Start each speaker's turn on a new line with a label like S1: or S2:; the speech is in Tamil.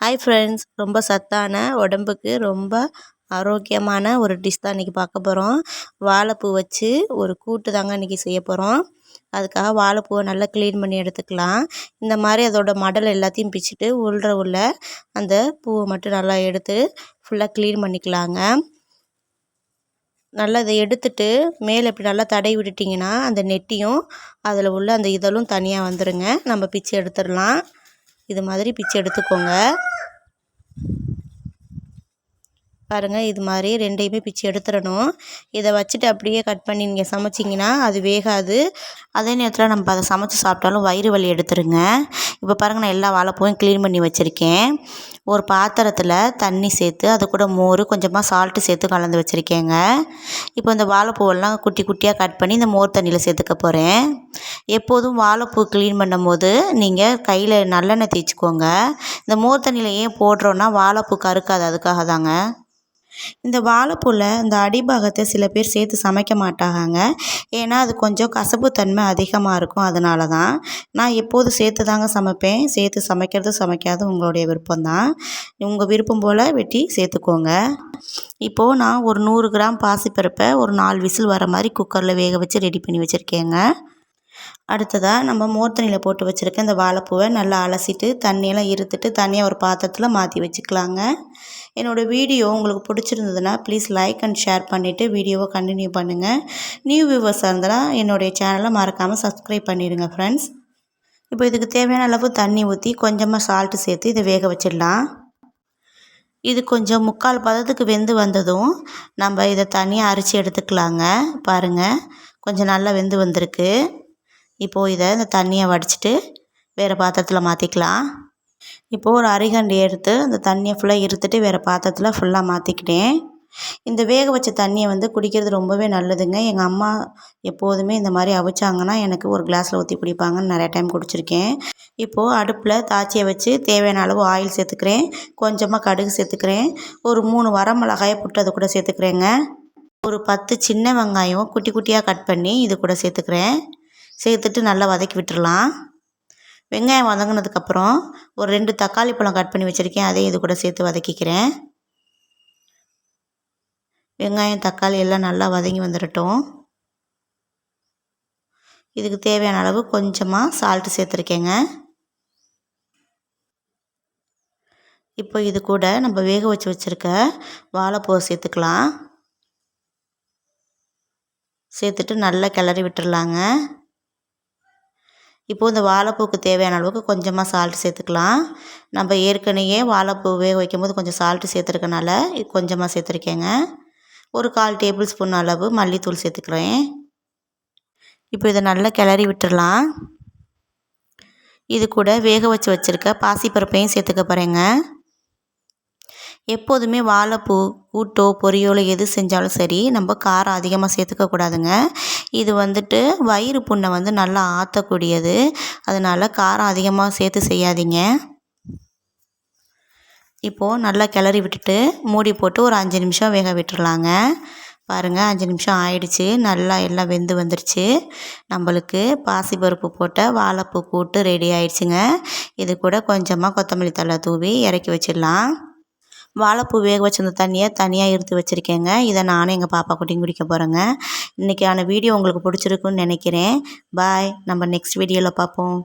S1: ஹாய் ஃப்ரெண்ட்ஸ், ரொம்ப சத்தான உடம்புக்கு ரொம்ப ஆரோக்கியமான ஒரு டிஷ் தான் இன்றைக்கி பார்க்க போகிறோம். வாழைப்பூ வச்சு ஒரு கூட்டு தாங்க இன்றைக்கி செய்ய போகிறோம். அதுக்காக வாழைப்பூவை நல்லா க்ளீன் பண்ணி எடுத்துக்கலாம். இந்த மாதிரி அதோட மடல் எல்லாத்தையும் பிச்சுட்டு உள்ள அந்த பூவை மட்டும் நல்லா எடுத்து ஃபுல்லாக க்ளீன் பண்ணிக்கலாங்க. நல்லா இதை எடுத்துட்டு மேலே இப்படி நல்லா தடவி விட்டுட்டிங்கன்னா அந்த நெட்டியும் அதில் உள்ள அந்த இதழும் தனியாக வந்துடுங்க. நம்ம பிச்சு எடுத்துடலாம். இது மாதிரி பிச்சு எடுத்துக்கோங்க. பாருங்கள், இது மாதிரி ரெண்டையுமே பிச்சு எடுத்துடணும். இதை வச்சுட்டு அப்படியே கட் பண்ணி நீங்கள் சமைச்சிங்கன்னா அது வேகாது. அதே நேரத்தில் நம்ம அதை சமைச்சு சாப்பிட்டாலும் வயிறு வலி எடுத்துருங்க. இப்போ பாருங்கள், நான் எல்லா வாழைப்பூவும் க்ளீன் பண்ணி வச்சுருக்கேன். ஒரு பாத்திரத்தில் தண்ணி சேர்த்து அது கூட மோர் கொஞ்சமாக சால்ட்டு சேர்த்து கலந்து வச்சுருக்கேங்க. இப்போ இந்த வாழைப்பூவெல்லாம் குட்டி குட்டியாக கட் பண்ணி இந்த மோர் தண்ணியில் சேர்த்துக்க போகிறேன். எப்போதும் வாழைப்பூ க்ளீன் பண்ணும்போது நீங்கள் கையில் நல்லெண்ணெய் தேய்ச்சிக்கோங்க. இந்த மோர் தண்ணியில் ஏன் போடுறோன்னா வாழைப்பூ கருக்காது, அதுக்காக தாங்க. இந்த வாழைப்பூவில் இந்த அடிபாகத்தை சில பேர் சேர்த்து சமைக்க மாட்டாங்க. ஏன்னா அது கொஞ்சம் கசப்புத்தன்மை அதிகமாக இருக்கும். அதனால தான் நான் எப்போதும் சேர்த்து தாங்க சமைப்பேன். சேர்த்து சமைக்காத உங்களுடைய விருப்பம்தான். உங்கள் விருப்பம் போல் வெட்டி சேர்த்துக்கோங்க. இப்போது நான் ஒரு 100 கிராம் பாசிப்பருப்பை ஒரு 4 விசில் வர மாதிரி குக்கரில் வேக வச்சு ரெடி பண்ணி வச்சுருக்கேங்க. அடுத்ததாக நம்ம மோர் தண்ணியில் போட்டு வச்சுருக்க இந்த வாழைப்பூவை நல்லா அலசிட்டு தண்ணியெல்லாம் இருத்துட்டு தனியாக ஒரு பாத்திரத்தில் மாற்றி வச்சுக்கலாங்க. என்னோடய வீடியோ உங்களுக்கு பிடிச்சிருந்ததுன்னா ப்ளீஸ் லைக் அண்ட் ஷேர் பண்ணிவிட்டு வீடியோவை கண்டினியூ பண்ணுங்கள். நியூ வியூவர்ஸாக இருந்தால் என்னுடைய சேனலை மறக்காமல் சப்ஸ்கிரைப் பண்ணிடுங்க ஃப்ரெண்ட்ஸ். இப்போ இதுக்கு தேவையான அளவு தண்ணி ஊற்றி கொஞ்சமாக சால்ட்டு சேர்த்து இதை வேக வச்சிடலாம். இது கொஞ்சம் 3/4 பதத்துக்கு வெந்து வந்ததும் நம்ம இதை தனியாக அரைச்சி எடுத்துக்கலாங்க. பாருங்கள், கொஞ்சம் நல்லா வெந்து வந்திருக்கு. இப்போது இந்த தண்ணியை வடிச்சிட்டு வேறு பாத்திரத்தில் மாற்றிக்கலாம். இப்போது ஒரு அரிகண்டி எடுத்து அந்த தண்ணியை ஃபுல்லாக இருத்துட்டு வேறு பாத்திரத்தில் ஃபுல்லாக மாற்றிக்கிட்டேன். இந்த வேக வச்ச தண்ணியை குடிக்கிறது ரொம்பவே நல்லதுங்க. எங்கள் அம்மா எப்போதுமே இந்த மாதிரி அவிச்சாங்கன்னா எனக்கு ஒரு கிளாஸில் ஊற்றி குடிப்பாங்கன்னு நிறைய டைம் குடிச்சிருக்கேன். இப்போது அடுப்பில் தாச்சியை வச்சு தேவையான அளவு ஆயில் சேர்த்துக்கிறேன். கொஞ்சமாக கடுகு சேர்த்துக்கிறேன். ஒரு 3 வரமிளகாயை புட்டு அது கூட சேர்த்துக்கிறேங்க. ஒரு 10 சின்ன வெங்காயம் குட்டி குட்டியாக கட் பண்ணி இது கூட சேர்த்துக்கிறேன். சேர்த்துட்டு நல்லா வதக்கி விட்டுடலாம். வெங்காயம் வதங்கினதுக்கப்புறம் ஒரு 2 தக்காளி பழம் கட் பண்ணி வச்சுருக்கேன். அதையும் இது கூட சேர்த்து வதக்கிக்கிறேன். வெங்காயம் தக்காளி எல்லாம் நல்லா வதங்கி வந்துடட்டும். இதுக்கு தேவையான அளவு கொஞ்சமாக சால்ட்டு சேர்த்துருக்கேங்க. இப்போ இது கூட நம்ம வேக வச்சுருக்க வாழைப்பூவை சேர்த்துக்கலாம். சேர்த்துட்டு நல்லா கிளறி விட்டுடலாங்க. இப்போது இந்த வாழைப்பூக்கு தேவையான அளவுக்கு கொஞ்சமாக சால்ட்டு சேர்த்துக்கலாம். நம்ம ஏற்கனவே வாழைப்பூ வேக வைக்கும்போது கொஞ்சம் சால்ட்டு சேர்த்துருக்கனால கொஞ்சமாக சேர்த்துருக்கேங்க. ஒரு 1/4 டேபிள் ஸ்பூன் அளவு மல்லித்தூள் சேர்த்துக்கிறேன். இப்போ இதை நல்லா கிளறி விட்டுடலாம். இது கூட வேக வச்சுருக்க பாசிப்பருப்பையும் சேர்த்துக்க போகிறேங்க. எப்போதுமே வாழைப்பூ கூட்டோ பொரியலோ எது செஞ்சாலும் சரி நம்ம காரம் அதிகமாக சேர்த்துக்கக்கூடாதுங்க. இது வயிறு புண்ணை நல்லா ஆற்றக்கூடியது. அதனால் காரம் அதிகமாக சேர்த்து செய்யாதீங்க. இப்போது நல்லா கிளறி விட்டுட்டு மூடி போட்டு ஒரு 5 நிமிஷம் வேக விட்டுறலாங்க. பாருங்கள், 5 நிமிஷம் ஆயிடுச்சு. நல்லா எல்லாம் வெந்து வந்துருச்சு. நம்மளுக்கு பாசிப்பருப்பு போட்ட வாழைப்பூ கூட்டு ரெடி ஆயிடுச்சுங்க. இது கூட கொஞ்சமாக கொத்தமல்லி தழை தூவி இறக்கி வச்சிடலாம். வாழைப்பூ வேக வச்சிருந்த தண்ணியை தனியாக எடுத்து வச்சுருக்கேங்க. இதை நானும் எங்கள் பாப்பா குட்டியும் குடிக்க போகிறேங்க. இன்றைக்கான வீடியோ உங்களுக்கு பிடிச்சிருக்குன்னு நினைக்கிறேன். பாய், நம்ம நெக்ஸ்ட் வீடியோவில் பார்ப்போம்.